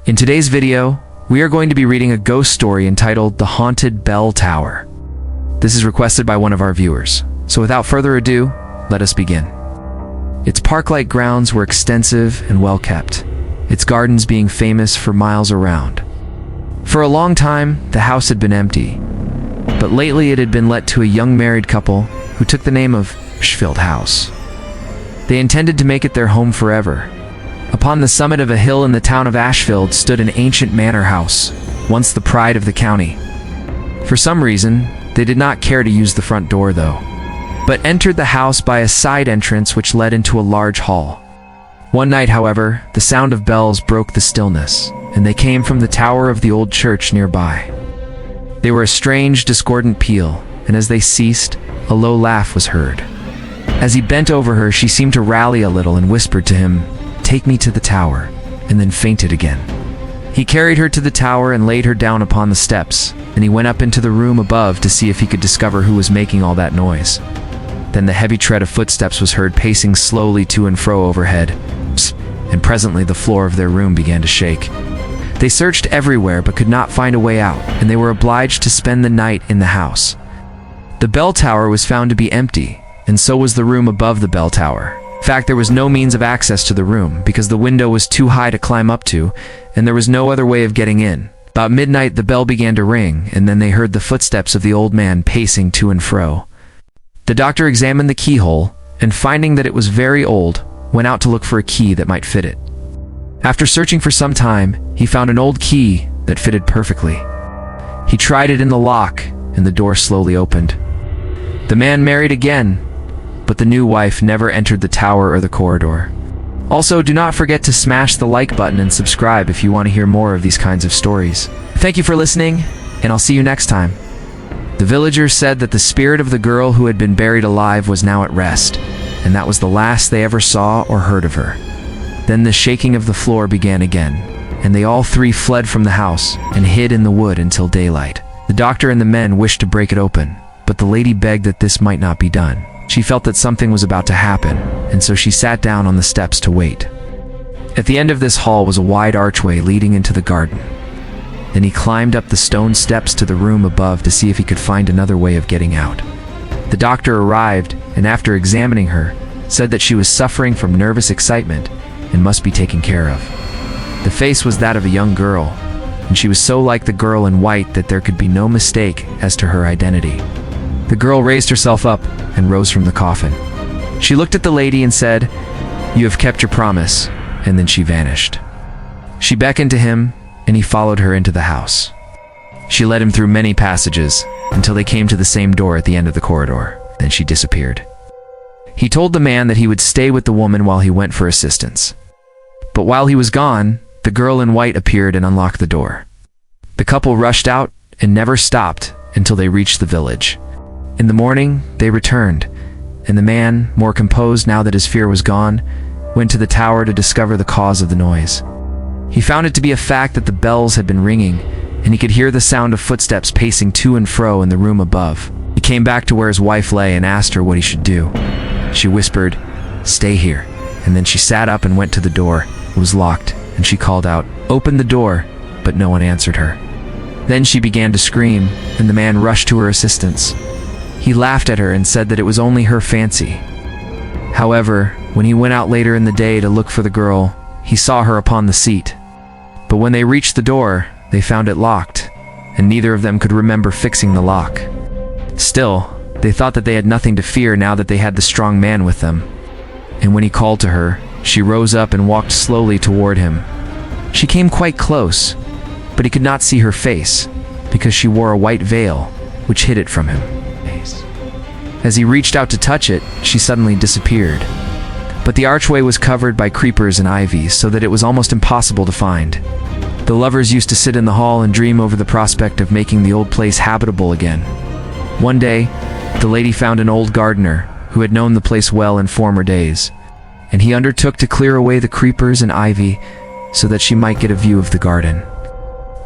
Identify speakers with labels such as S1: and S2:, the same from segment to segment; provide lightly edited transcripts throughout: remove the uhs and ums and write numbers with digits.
S1: In today's video, we are going to be reading a ghost story entitled The Haunted Bell Tower. This is requested by one of our viewers. So without further ado, let us begin. Its park-like grounds were extensive and well-kept, its gardens being famous for miles around. For a long time, the house had been empty, but lately it had been let to a young married couple who took the name of Ashfield House. They intended to make it their home forever. Upon the summit of a hill in the town of Ashfield stood an ancient manor house, once the pride of the county. For some reason, they did not care to use the front door though, but entered the house by a side entrance which led into a large hall. One night, however, the sound of bells broke the stillness, and they came from the tower of the old church nearby. They were a strange, discordant peal, and as they ceased, a low laugh was heard. As he bent over her, she seemed to rally a little and whispered to him, "Take me to the tower," and then fainted again. He carried her to the tower and laid her down upon the steps, and he went up into the room above to see if he could discover who was making all that noise. Then the heavy tread of footsteps was heard pacing slowly to and fro overhead, and presently the floor of their room began to shake. They searched everywhere but could not find a way out, and they were obliged to spend the night in the house. The bell tower was found to be empty, and so was the room above the bell tower. In fact, there was no means of access to the room because the window was too high to climb up to, and there was no other way of getting in. About midnight, the bell began to ring, and then they heard the footsteps of the old man pacing to and fro. The doctor examined the keyhole, and finding that it was very old, went out to look for a key that might fit it. After searching for some time, he found an old key that fitted perfectly. He tried it in the lock, and the door slowly opened. The man married again, but the new wife never entered the tower or the corridor. Also, do not forget to smash the like button and subscribe if you want to hear more of these kinds of stories. Thank you for listening, and I'll see you next time. The villagers said that the spirit of the girl who had been buried alive was now at rest, and that was the last they ever saw or heard of her. Then the shaking of the floor began again, and they all three fled from the house and hid in the wood until daylight. The doctor and the men wished to break it open, but the lady begged that this might not be done. She felt that something was about to happen, and so she sat down on the steps to wait. At the end of this hall was a wide archway leading into the garden. Then he climbed up the stone steps to the room above to see if he could find another way of getting out. The doctor arrived, and after examining her, said that she was suffering from nervous excitement and must be taken care of. The face was that of a young girl, and she was so like the girl in white that there could be no mistake as to her identity. The girl raised herself up and rose from the coffin. She looked at the lady and said, "You have kept your promise," and then she vanished. She beckoned to him, and he followed her into the house. She led him through many passages until they came to the same door at the end of the corridor. Then she disappeared. He told the man that he would stay with the woman while he went for assistance. But while he was gone, the girl in white appeared and unlocked the door. The couple rushed out and never stopped until they reached the village. In the morning, they returned, and the man, more composed now that his fear was gone, went to the tower to discover the cause of the noise. He found it to be a fact that the bells had been ringing, and he could hear the sound of footsteps pacing to and fro in the room above. He came back to where his wife lay and asked her what he should do. She whispered, "Stay here," and then she sat up and went to the door. It was locked, and she called out, "Open the door," but no one answered her. Then she began to scream, and the man rushed to her assistance. He laughed at her and said that it was only her fancy. However, when he went out later in the day to look for the girl, he saw her upon the seat. But when they reached the door, they found it locked, and neither of them could remember fixing the lock. Still, they thought that they had nothing to fear now that they had the strong man with them. And when he called to her, she rose up and walked slowly toward him. She came quite close, but he could not see her face, because she wore a white veil, which hid it from him. As he reached out to touch it, she suddenly disappeared. But the archway was covered by creepers and ivy, so that it was almost impossible to find. The lovers used to sit in the hall and dream over the prospect of making the old place habitable again. One day, the lady found an old gardener who had known the place well in former days, and he undertook to clear away the creepers and ivy so that she might get a view of the garden.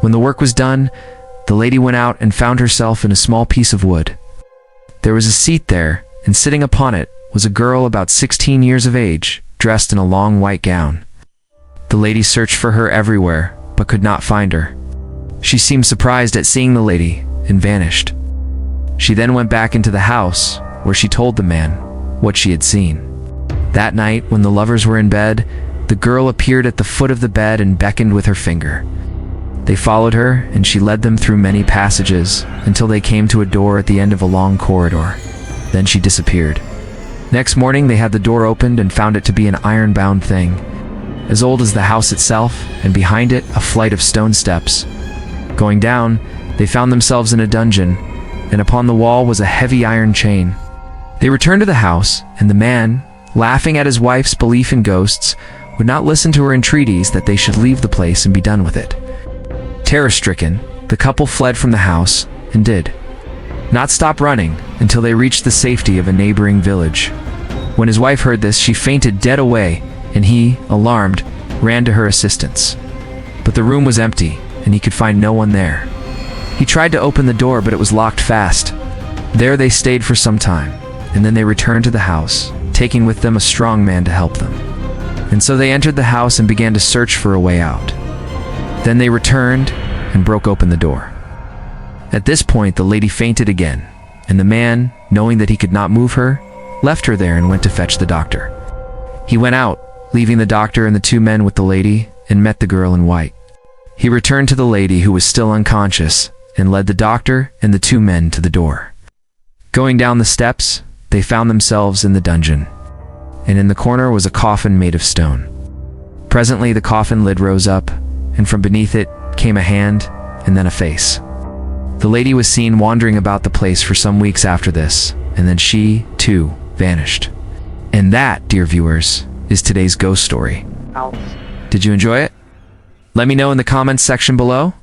S1: When the work was done, the lady went out and found herself in a small piece of wood. There was a seat there, and sitting upon it was a girl about 16 years of age, dressed in a long white gown. The lady searched for her everywhere, but could not find her. She seemed surprised at seeing the lady and vanished. She then went back into the house, where she told the man what she had seen. That night, when the lovers were in bed, the girl appeared at the foot of the bed and beckoned with her finger. They followed her, and she led them through many passages until they came to a door at the end of a long corridor. Then she disappeared. Next morning, they had the door opened and found it to be an iron-bound thing, as old as the house itself, and behind it, a flight of stone steps. Going down, they found themselves in a dungeon, and upon the wall was a heavy iron chain. They returned to the house, and the man, laughing at his wife's belief in ghosts, would not listen to her entreaties that they should leave the place and be done with it. Terror-stricken, the couple fled from the house, and did not stop running until they reached the safety of a neighboring village. When his wife heard this, she fainted dead away, and he, alarmed, ran to her assistance. But the room was empty, and he could find no one there. He tried to open the door, but it was locked fast. There they stayed for some time, and then they returned to the house, taking with them a strong man to help them. And so they entered the house and began to search for a way out. Then they returned and broke open the door. At this point, the lady fainted again, and the man, knowing that he could not move her, left her there and went to fetch the doctor. He went out, leaving the doctor and the two men with the lady, and met the girl in white. He returned to the lady, who was still unconscious, and led the doctor and the two men to the door. Going down the steps, they found themselves in the dungeon, and in the corner was a coffin made of stone. Presently the coffin lid rose up, and from beneath it came a hand and then a face. The lady was seen wandering about the place for some weeks after this, and then she, too, vanished. And that, dear viewers, is today's ghost story. Did you enjoy it? Let me know in the comments section below.